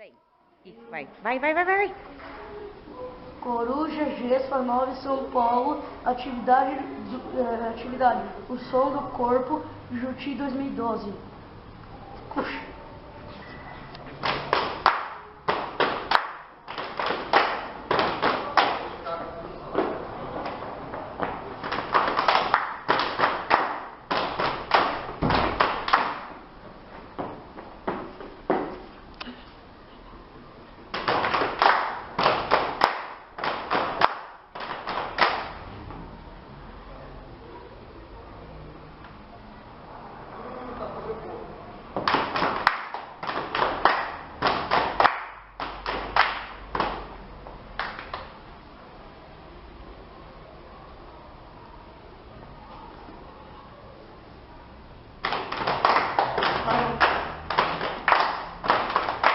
Tem. Isso, vai. Vai. Coruja, Gespa, 9, São Paulo, atividade. O som do corpo, Juti 2012.